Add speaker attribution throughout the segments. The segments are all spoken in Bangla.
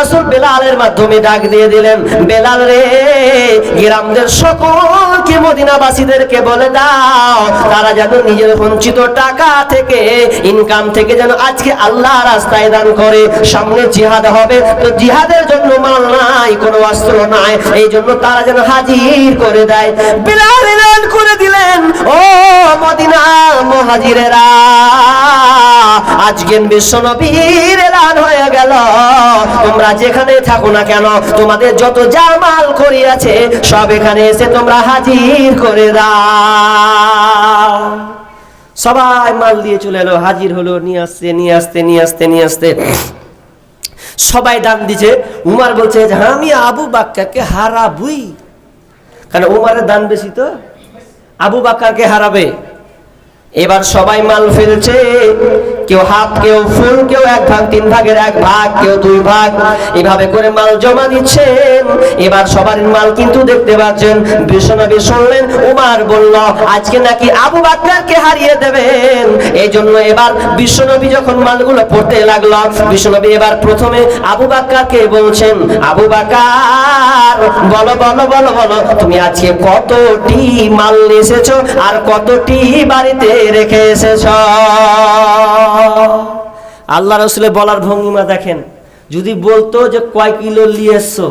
Speaker 1: রাসূল বেলালের মাধ্যমে ডাক দিয়ে দিলেন, বেলাল রে, গ্রামদের সকলকে মদিনাবাসীদেরকে বলে দাও তারা যেন নিজের সঞ্চিত টাকা থেকে ইনকাম থেকে যেন আজকে আল্লাহ রাস্তায় দান করে। সামনে জিহাদ হবে, তো জিহাদের জন্য মাল নাই, কোনো অস্ত্র নাই, এই জন্য তারা যেন হাজির করে দেয়। বেলাল এলান করে দিলেন, ও মদিনা মুহাজিরেরা, আজকে বিশ্বনবীর এলান হয়ে গেল, তোমরা যেখানে থাকো না কেন তোমাদের যত জামাল করি আছে সব এখানে এসে তোমরা হাজির করে দাও। সবাই মাল দিয়ে চলে এলো, হাজির হলো, নিয়ে আসতে সবাই দান দিছে। উমার বলছে যে আমি আবু বাক্কারকে হারাবই, কারণ উমারের দান বেশি, তো আবু বাক্কারকে হারাবে। এবার সবাই মাল ফেলছে, কেউ হাফ, কেউ ফুল, কেউ 1 ভাগ 3 ভাগের 1 ভাগ, কেউ 2 ভাগ, এভাবে করে মাল জমা দিচ্ছেন। এবার সবার মাল কিন্তু দেখতে পাচ্ছেন। বিশ্বনবী শুনলেন উমার বলল আজকে নাকি আবু বাক্কারকে হারিয়ে দেবেন, এই জন্য এবার বিশ্বনবী যখন মালগুলো পড়তে লাগলো, বিশ্বনবী এবার প্রথমে আবু বাক্কারকে বলছেন, আবু বাক্কার বলো বলো বলো বলো তুমি আজকে কতটি মাল এসেছো আর কতটি বাড়িতে রেখে এসেছ। আল্লাহ রাসূলের বলার ভঙ্গিমা দেখেন, যদি বলতো যে কয় কিলো নিয়ে এসছো,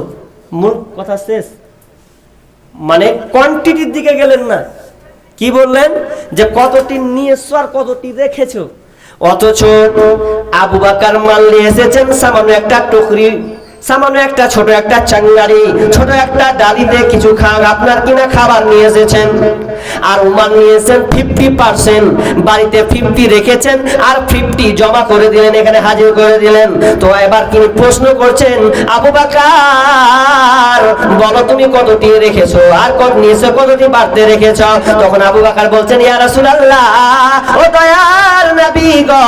Speaker 1: মূল কথা শেষ, মানে কোয়ান্টিটির দিকে গেলেন না, কি বললেন যে কতটি নিয়ে এসছো আর কতটি রেখেছো। অথচ আবু বকর মাল নিয়ে এসেছেন সামান্য একটা টুকরি, সামান্য একটা ছোট একটা চাঙ্গারি, ছোট একটা ডালিতে কিছু আপনার কিনা খাবার নিয়ে এসেছেন। আর উমার নিয়েছেন 50%, বাড়িতে 50 রেখেছেন আর 50 জমা করে দিলেন, এখানে হাজির করে দিলেন। তো এবার তিনি প্রশ্ন করছেন, আবু বকর বলো তুমি কতটি রেখেছো আর কত নিয়েছো, কতটি বাড়তে রেখেছো। তখন আবু বকর বলছেন, ইয়া রাসূলুল্লাহ, ও দয়ার নবী গো,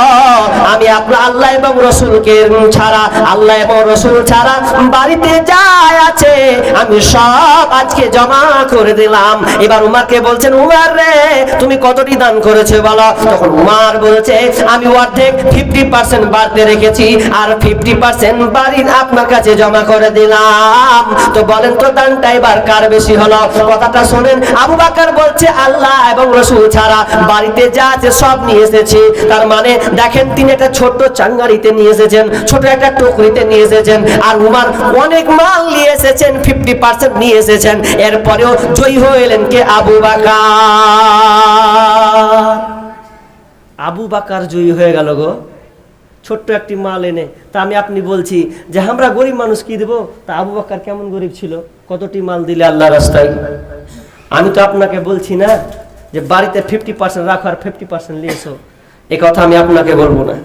Speaker 1: আমি আপনার আল্লাহ এবং রাসূলকে ছাড়া, আল্লাহ এবং রাসূল ছাড়া বাড়িতে যা আছে আমি সব আজকে জমা করে দিলাম। এবার উমারকে বলছেন, উমার রে তুমি কতটি দান করেছো বলো। তখন উমার বলছে, আমি অর্ধেক 50% বাড়তে রেখেছি আর 50% বাড়ি আপনার কাছে জমা করে দিলাম। তো বলেন তো দানটা এবার কার বেশি হলো। কথাটা শোনেন, আবু বকর বলছে আল্লাহ এবং রাসূল ছাড়া বাড়িতে যা আছে সব নিয়ে এসেছি। তার মানে দেখেন তিনি একটা ছোট্ট চাঙ্গারিতে নিয়ে এসেছেন, ছোট একটা টুকরিতে নিয়ে এসেছেন, আর উমার অনেক মাল নিয়ে এসেছেন, 50% নিয়ে এসেছেন। এরপরেও জয়ী হলেন কে? আবু বকর। আবু বকর জয়ী হয়ে গেল গো, ছোট্ট একটি মাল এনে। তা আমি আপনি বলছি যে আমরা গরিব মানুষ কি দেবো, তা আবু বকর কেমন গরিব ছিল, কতটি মাল দিলে আল্লাহ রাস্তায়। আমি তো আপনাকে বলছি না যে বাড়িতে 50% রাখো আর 50% নিয়ে এসো, এ কথা আমি আপনাকে বলবো না।